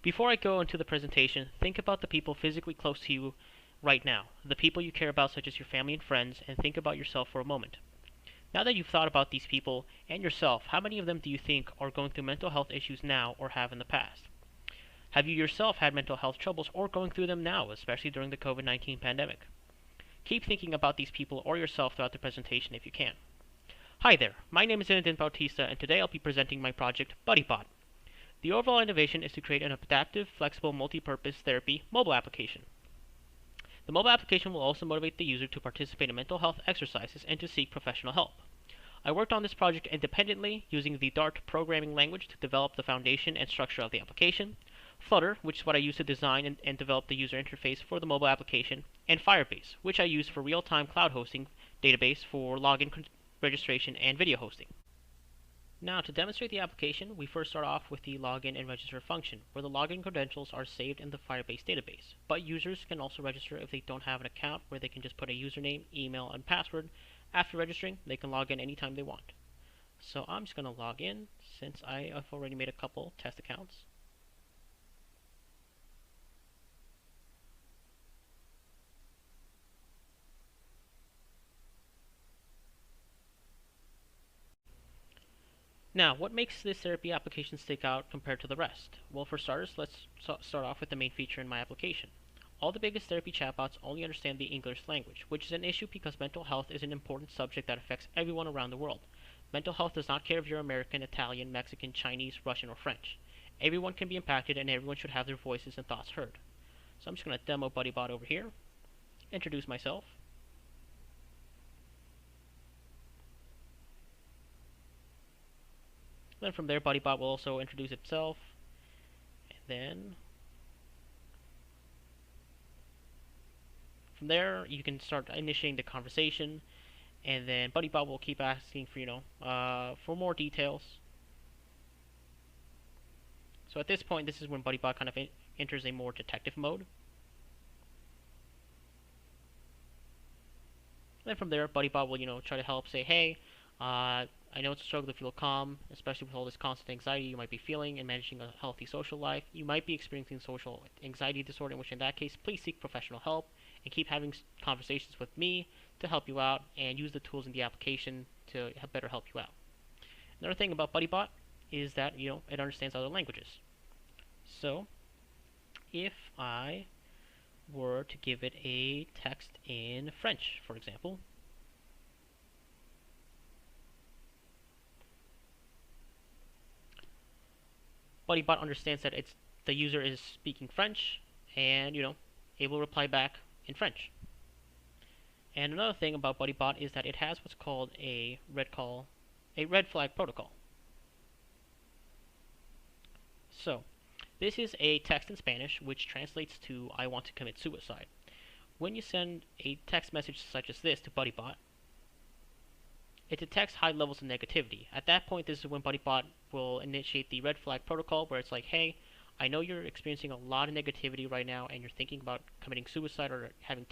Before I go into the presentation, think about the people physically close to you right now, the people you care about such as your family and friends, and think about yourself for a moment. Now that you've thought about these people and yourself, how many of them do you think are going through mental health issues now or have in the past? Have you yourself had mental health troubles or going through them now, especially during the COVID-19 pandemic? Keep thinking about these people or yourself throughout the presentation if you can. Hi there, my name is Zinedine Bautista, and today I'll be presenting my project, BuddyBot. The overall innovation is to create an adaptive, flexible, multi-purpose therapy mobile application. The mobile application will also motivate the user to participate in mental health exercises and to seek professional help. I worked on this project independently using the Dart programming language to develop the foundation and structure of the application, Flutter, which is what I use to design and develop the user interface for the mobile application, and Firebase, which I use for real-time cloud hosting database for login registration and video hosting. Now, to demonstrate the application, we first start off with the login and register function, where the login credentials are saved in the Firebase database. But users can also register if they don't have an account, where they can just put a username, email, and password. After registering, they can log in anytime they want. So I'm just going to log in, since I've already made a couple test accounts. Now, what makes this therapy application stick out compared to the rest? Well, for starters, let's start off with the main feature in my application. All the biggest therapy chatbots only understand the English language, which is an issue because mental health is an important subject that affects everyone around the world. Mental health does not care if you're American, Italian, Mexican, Chinese, Russian, or French. Everyone can be impacted and everyone should have their voices and thoughts heard. So I'm just going to demo BuddyBot over here, introduce myself. Then from there, BuddyBot will also introduce itself, and then from there you can start initiating the conversation, and then BuddyBot will keep asking for more details. So at this point, this is when BuddyBot kind of enters a more detective mode. Then from there, BuddyBot will try to help, say, hey, I know it's a struggle to feel calm, especially with all this constant anxiety you might be feeling and managing a healthy social life. You might be experiencing social anxiety disorder, in which in that case, please seek professional help and keep having conversations with me to help you out and use the tools in the application to better help you out. Another thing about BuddyBot is that it understands other languages. So if I were to give it a text in French, for example, BuddyBot understands that the user is speaking French, and it will reply back in French. And another thing about BuddyBot is that it has what's called a red flag protocol. So this is a text in Spanish which translates to "I want to commit suicide." When you send a text message such as this to BuddyBot, it detects high levels of negativity. At that point, this is when BuddyBot will initiate the red flag protocol, where it's like, hey, I know you're experiencing a lot of negativity right now and you're thinking about committing suicide or having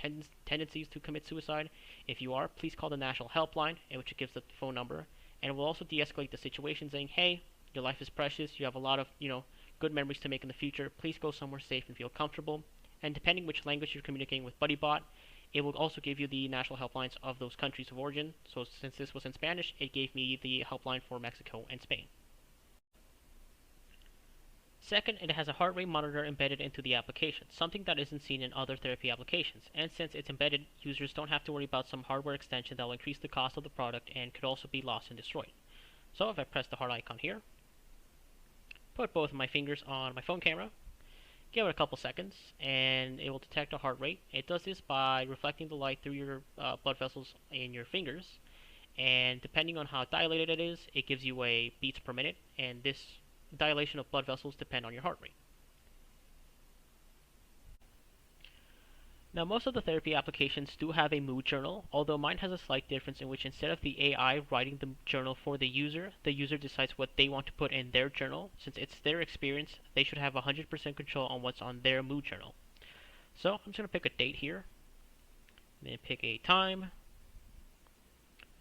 tendencies to commit suicide. If you are, please call the national helpline, in which it gives the phone number, and it will also de-escalate the situation, saying, hey, your life is precious, you have a lot of good memories to make in the future, please go somewhere safe and feel comfortable. And depending which language you're communicating with BuddyBot, it will also give you the national helplines of those countries of origin. So since this was in Spanish, it gave me the helpline for Mexico and Spain. Second, it has a heart rate monitor embedded into the application, something that isn't seen in other therapy applications. And since it's embedded, users don't have to worry about some hardware extension that will increase the cost of the product and could also be lost and destroyed. So if I press the heart icon here, put both of my fingers on my phone camera, give it a couple seconds, and it will detect a heart rate. It does this by reflecting the light through your blood vessels in your fingers, and depending on how dilated it is, it gives you a beats per minute, and this dilation of blood vessels depend on your heart rate. Now, most of the therapy applications do have a mood journal, although mine has a slight difference in which instead of the AI writing the journal for the user decides what they want to put in their journal. Since it's their experience, they should have 100% control on what's on their mood journal. So I'm just going to pick a date here, then pick a time,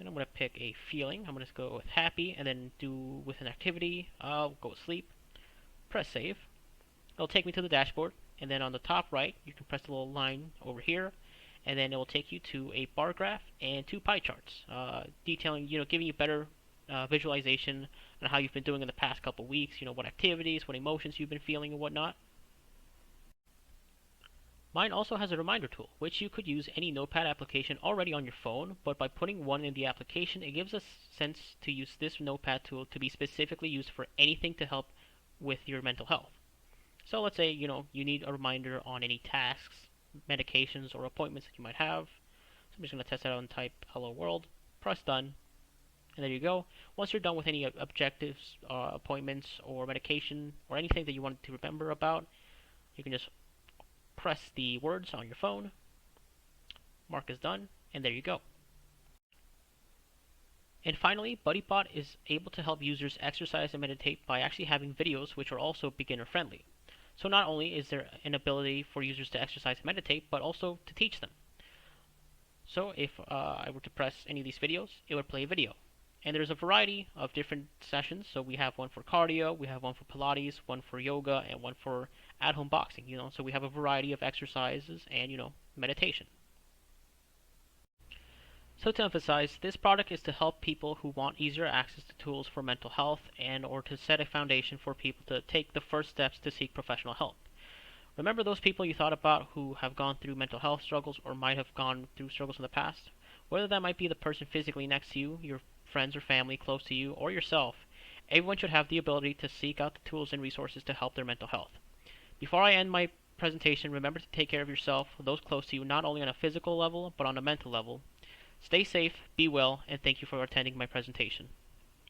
and I'm going to pick a feeling. I'm going to go with happy, and then do with an activity. I'll go with sleep, press save. It'll take me to the dashboard, and then on the top right, you can press the little line over here, and then it will take you to a bar graph and two pie charts, detailing, giving you better visualization on how you've been doing in the past couple weeks. What activities, what emotions you've been feeling, and whatnot. Mine also has a reminder tool, which you could use any notepad application already on your phone, but by putting one in the application, it gives us sense to use this notepad tool to be specifically used for anything to help with your mental health. So let's say, you need a reminder on any tasks, medications, or appointments that you might have. So I'm just going to test it out and type hello world, press done, and there you go. Once you're done with any objectives, appointments, or medication, or anything that you want to remember about, you can just press the words on your phone, mark as done, and there you go. And finally, BuddyBot is able to help users exercise and meditate by actually having videos which are also beginner friendly. So not only is there an ability for users to exercise and meditate, but also to teach them. So if I were to press any of these videos, it would play a video. And there's a variety of different sessions. So we have one for cardio, we have one for Pilates, one for yoga, and one for at-home boxing. So we have a variety of exercises and meditation. So to emphasize, this product is to help people who want easier access to tools for mental health and or to set a foundation for people to take the first steps to seek professional help. Remember those people you thought about who have gone through mental health struggles or might have gone through struggles in the past? Whether that might be the person physically next to you, your friends or family close to you, or yourself, everyone should have the ability to seek out the tools and resources to help their mental health. Before I end my presentation, remember to take care of yourself, those close to you, not only on a physical level, but on a mental level. Stay safe, be well, and thank you for attending my presentation.